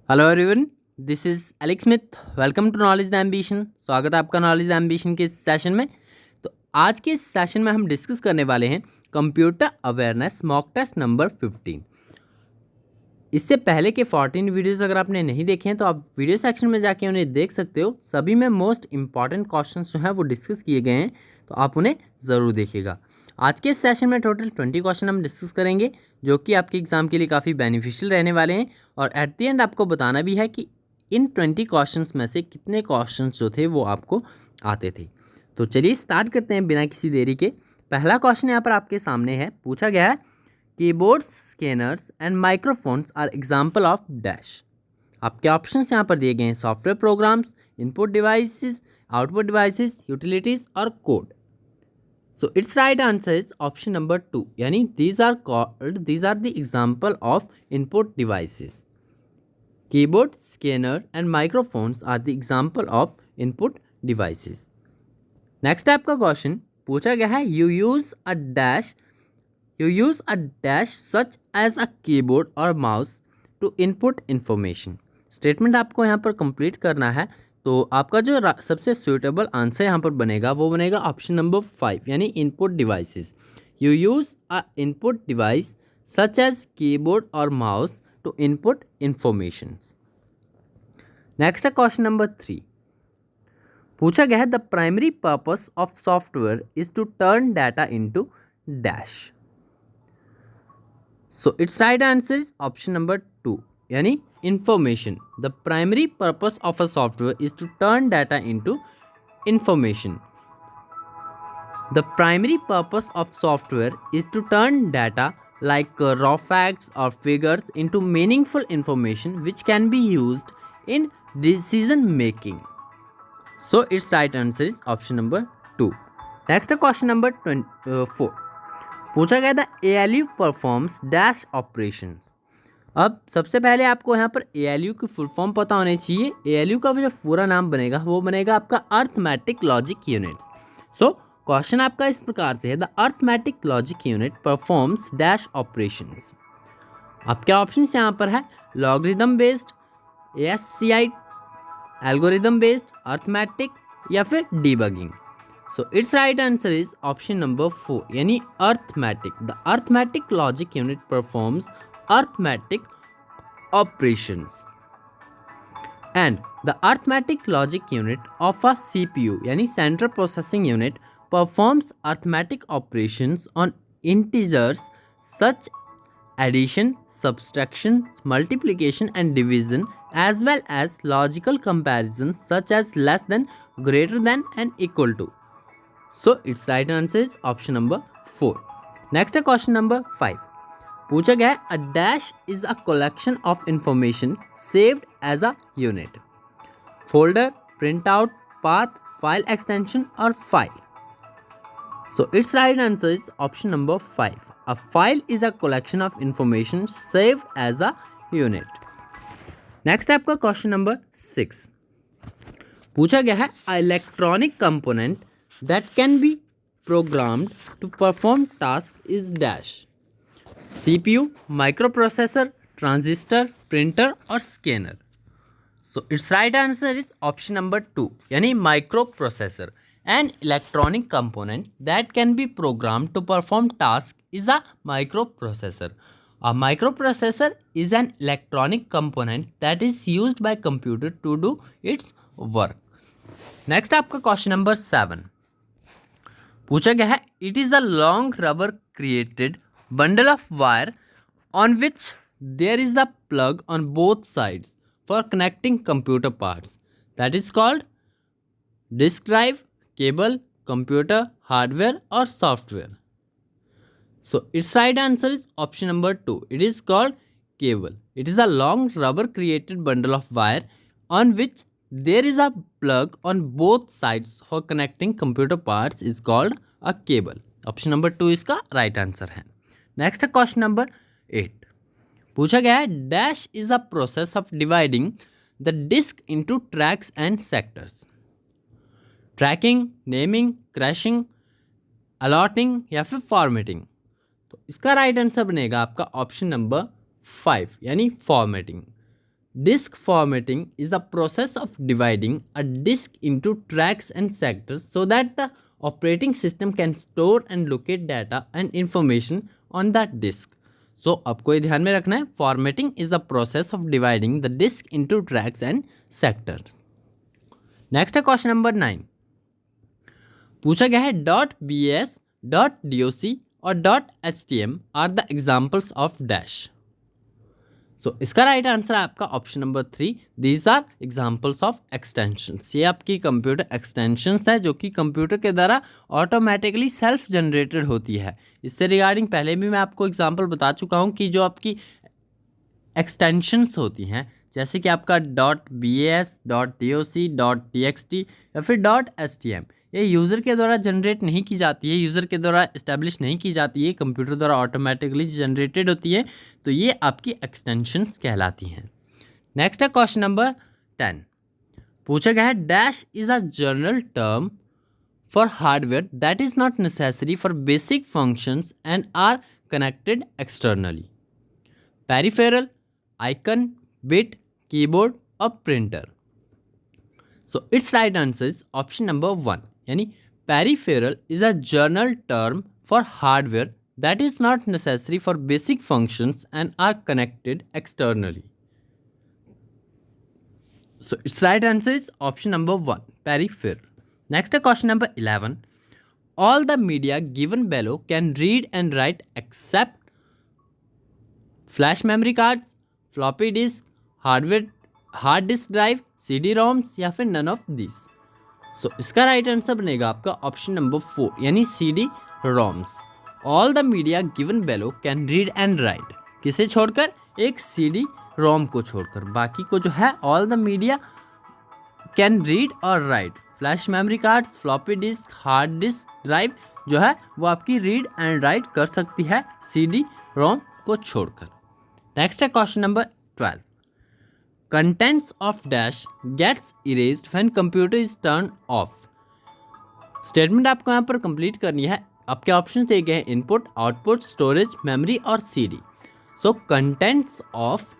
Hello everyone, this is Alex Smith. Welcome to Knowledge the Ambition. स्वागत है आपका knowledge the ambition के इस सेशन में। तो आज के इस सेशन में हम डिस्कस करने वाले हैं computer awareness mock test number 15। इससे पहले के 14 वीडियोस अगर आपने नहीं देखे हैं तो आप वीडियो सेक्शन में जाके उन्हें देख सकते हो। सभी में मोस्ट इंपॉर्टेंट क्वेश्चंस जो हैं वो डिस्कस किए गए हैं, तो आप उन्हें ज़रूर देखिएगा। आज के इस सेशन में टोटल 20 क्वेश्चन हम डिस्कस करेंगे, जो कि आपके एग्ज़ाम के लिए काफ़ी बेनिफिशियल रहने वाले हैं। और एट द एंड आपको बताना भी है कि इन 20 क्वेश्चंस में से कितने क्वेश्चंस जो थे वो आपको आते थे। तो चलिए स्टार्ट करते हैं बिना किसी देरी के। पहला क्वेश्चन यहाँ पर आपके सामने है, पूछा गया है keyboards, scanners and microphones are example of dash. आपके ऑप्शंस यहाँ पर दिए गए हैं, software programs, input devices, output devices, utilities और code. So it's right answer is option number 2, यानी these are the example of input devices. Keyboard, scanner and microphones are the example of input devices. Next आपका question पूछा गया है, You use a dash such as a keyboard or mouse to input information। Statement आपको यहाँ पर complete करना है, तो आपका जो सबसे सुटेबल आंसर यहाँ पर बनेगा वो बनेगा ऑप्शन नंबर 5, यानी input devices. You use a input device such as keyboard और mouse to input information. Next है क्वेश्चन नंबर 3। पूछा गया है, the primary purpose of software is to turn data into dash. So its right answer is option number 2, यानी information. The primary purpose of a software is to turn data into information. The primary purpose of software is to turn data like raw facts or figures into meaningful information which can be used in decision making. So its right answer is option number 2. Next question number 4. पूछा गया था ALU performs dash operations. अब सबसे पहले आपको यहाँ पर ALU की फुल फॉर्म पता होनी चाहिए। ALU का जो पूरा नाम बनेगा वो बनेगा आपका arithmetic logic units. So question आपका इस प्रकार से है, the arithmetic logic unit performs dash operations. आपके ऑप्शन यहाँ पर है logarithm based, ASCII, algorithm based, arithmetic या फिर debugging. So its right answer is option number 4, यानी arithmetic. The arithmetic logic unit performs arithmetic operations. And the arithmetic logic unit of a CPU, यानी central processing unit, performs arithmetic operations on integers such addition, subtraction, multiplication and division, as well as logical comparisons such as less than, greater than and equal to. So its right answer is option number 4. Next question number 5. पूछा गया है, a dash is a collection of information saved as a unit. Folder, printout, path, file extension or file. So its right answer is option number 5. A file is a collection of information saved as a unit. Next आपका question number 6. पूछा गया है, a electronic component that can be programmed to perform tasks is dash। CPU, microprocessor, transistor, printer और scanner। So its right answer is option number 2, यानी microprocessor। An electronic component that can be programmed to perform tasks is a microprocessor। A microprocessor is an electronic component that is used by computer to do its work। Next आपका question number 7। पूछा गया है, it is a long rubber created bundle of wire on which there is a plug on both sides for connecting computer parts, that is called disk drive, cable, computer hardware और software. So it's right answer is option number 2, it is called cable. It is a long rubber created bundle of wire on which there is a plug on both sides for connecting computer parts is called a cable। Option number 2 इसका right answer है। Next है question number 8। पूछा गया है, dash is a process of dividing the disk into tracks and sectors. Tracking, naming, crashing, allotting या फिर formatting. तो इसका राइट आंसर बनेगा आपका ऑप्शन नंबर 5, यानी formatting. Disk formatting is the process of dividing a disk into tracks and sectors so that the operating system can store and locate data and information on that disk. So आपको ये ध्यान में रखना है, formatting is the process of dividing the disk into tracks and sectors. Next है question number 9. पूछा गया है .bas, .doc और .htm are the examples of dash. So इसका राइट आंसर है आपका option number 3. These are examples of extensions. ये आपकी कंप्यूटर एक्सटेंशंस है जो कि कंप्यूटर के द्वारा ऑटोमेटिकली सेल्फ जनरेटेड होती है. इससे रिगार्डिंग पहले भी मैं आपको एग्जाम्पल बता चुका हूँ कि जो आपकी एक्सटेंशंस होती हैं जैसे कि आपका .bas, .doc, .txt या फिर .htm, ये यूज़र के द्वारा जनरेट नहीं की जाती है, यूज़र के द्वारा इस्टेब्लिश नहीं की जाती है, कंप्यूटर द्वारा ऑटोमेटिकली जनरेटेड होती है. तो ये आपकी एक्सटेंशंस कहलाती हैं. नेक्स्ट है क्वेश्चन नंबर 10. पूछा गया है dash is a general term for hardware that is not necessary for basic functions and are connected externally. Peripheral, icon, bit, keyboard और printer. So it's right answer is option number 1. यानी peripheral is a general term for hardware that is not necessary for basic functions and are connected externally. So it's right answer is option number 1, peripheral. Next है question number 11. All the media given below can read and write except flash memory cards, floppy disk, hard disk drive, CD-ROMs या फिर none of this. सो इसका right आंसर बनेगा आपका option number 4 यानी CD-ROMs. All the media given below can read and right. किसे छोड़कर? एक CD-ROM को छोड़कर. बाकी को जो है all the media can read और write. Flash memory card, floppy disk, hard disk drive जो है वो आपकी रीड एंड राइट कर सकती है CD-ROM को छोड़कर. नेक्स्ट है question number 12. Contents of dash gets erased when computer is turned off. Statement आपको यहाँ पर कंप्लीट करनी है. आपके ऑप्शन दिए गए हैं इनपुट, आउटपुट, स्टोरेज, मेमोरी और CD. So contents of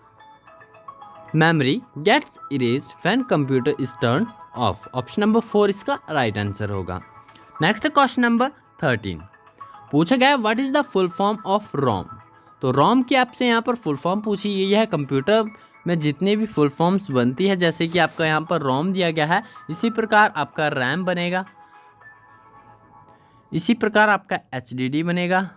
memory gets erased when computer is turn off. Option number 4 इसका राइट आंसर होगा. Next question number 13. पूछा गया what is the full form of ROM. तो ROM की आपसे यहाँ पर फुल फॉर्म पूछी गई है. कंप्यूटर में जितनी भी फुल फॉर्म्स बनती है जैसे कि आपका यहाँ पर रोम दिया गया है, इसी प्रकार आपका रैम बनेगा, इसी प्रकार आपका HDD बनेगा,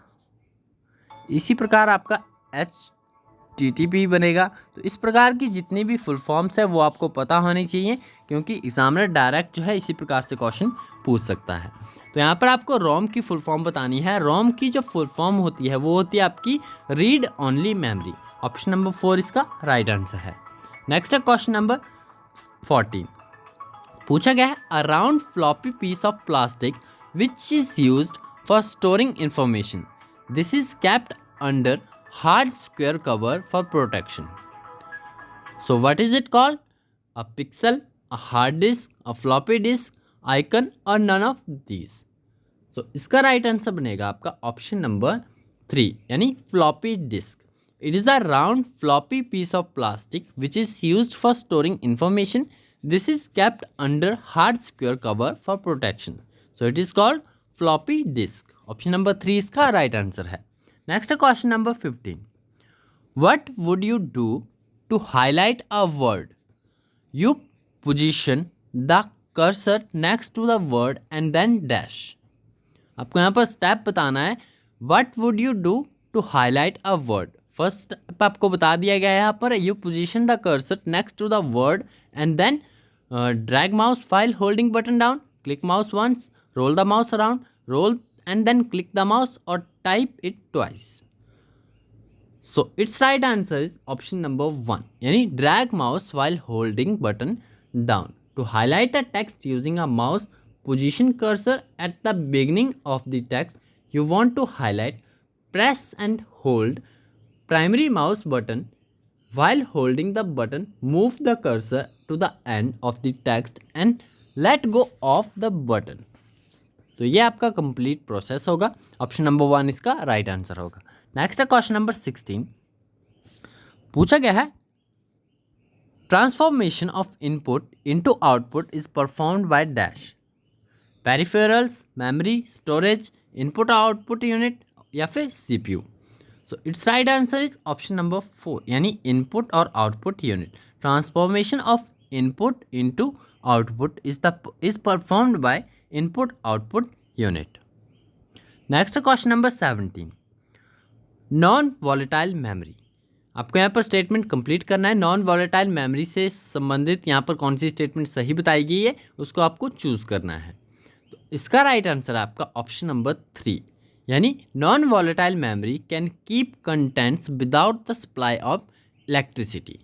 इसी प्रकार आपका HTTP बनेगा. तो इस प्रकार की जितनी भी फुल फॉर्म्स है वो आपको पता होनी चाहिए क्योंकि एग्जामिनर डायरेक्ट जो है इसी प्रकार से क्वेश्चन पूछ सकता है. तो यहाँ पर आपको रोम की फुल फॉर्म बतानी है. रोम की जो फुल फॉर्म होती है वो होती है आपकी read only memory. Option number 4 इसका राइट आंसर है. नेक्स्ट है क्वेश्चन नंबर 14. पूछा गया है a round floppy piece of plastic which is used for storing information. This is kept under hard square cover for protection. So what is it called? A pixel, a hard disk, a floppy disk, icon और none of these. So इसका right आंसर बनेगा आपका option number 3 यानी floppy disk. It is a round floppy piece of plastic which is used for storing information. This is kept under hard square cover for protection. So it is called floppy disk. Option number 3 इसका right answer है. Next question number 15. What would you do to highlight a word? You position the cursor next to the word and then dash. आपको यहाँ पर step बताना है. What would you do to highlight a word? First step आपको बता दिया गया है यहाँ पर. You position the cursor next to the word and then drag mouse while holding button down, click mouse once, roll the mouse around, roll and then click the mouse और type it twice. So it's right answer is option number 1 यानी drag mouse while holding button down. To highlight a text using a mouse, position cursor at the beginning of the text you want to highlight, press and hold primary mouse button. While holding the button, move the cursor to the end of the text and let go of the button. तो ये आपका complete process होगा. Option number 1 इसका right answer होगा. Next है question number 16. पूछा गया है transformation of input into output is performed by dash, peripherals, memory, storage, input output unit या फिर CPU. So it's right answer is option number 4 यानी इनपुट और output unit. Transformation of input into output is performed by input output unit. Next question number 17, non volatile memory. आपको यहाँ पर statement complete करना है। Non volatile memory से संबंधित यहाँ पर कौन सी स्टेटमेंट सही बताई गई है उसको आपको चूज करना है। तो इसका राइट आंसर है आपका ऑप्शन नंबर 3 यानी non volatile memory can keep contents without the supply of electricity.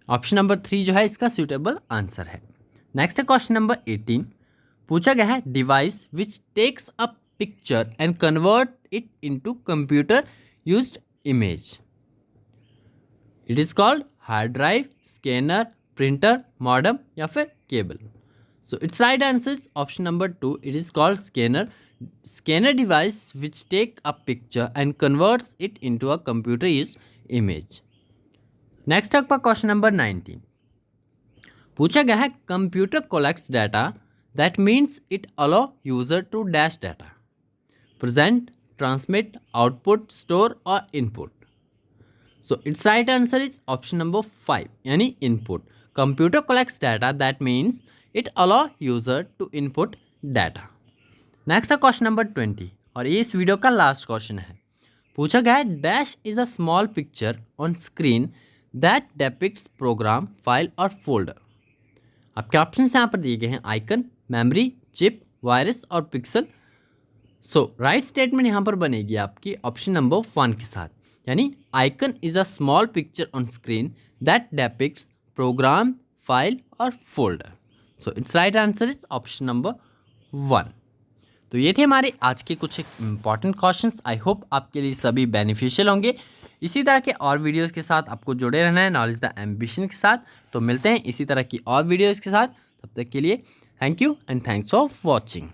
Option number 3 जो है इसका सूटेबल आंसर है। नेक्स्ट क्वेश्चन नंबर 18, पूछा गया है device which takes a picture and convert it into computer used image. It is called hard drive, scanner, printer, modem या फिर cable. So it's right answer is option number 2, it is called scanner. Scanner device which take a picture and converts it into a computer used image. Next आपका question number 19, पूछा गया है computer collects data that means it allow user to dash data, present, transmit, output, store और input. So it's right answer is option number 5 यानी input. Computer collects data that means it allow user to input data. Next question number 20 और ये इस video का last question है। पूछा गया है dash is a small picture on screen that depicts program, file और फोल्डर। आपके ऑप्शन यहाँ पर दिए गए हैं आइकन, मेमोरी, चिप, वायरस और पिक्सल। सो राइट स्टेटमेंट यहाँ पर बनेगी आपकी ऑप्शन नंबर 1 के साथ यानी icon is a small picture on screen that depicts program, file और folder. So it's right answer is option number 1। तो ये थे हमारे आज के कुछ इंपॉर्टेंट क्वेश्चंस। आई होप आपके लिए सभी बेनिफिशियल होंगे। इसी तरह के और वीडियोस के साथ आपको जुड़े रहना है नॉलेज द एम्बिशन के साथ। तो मिलते हैं इसी तरह की और वीडियोस के साथ, तब तक के लिए thank you and thanks for watching.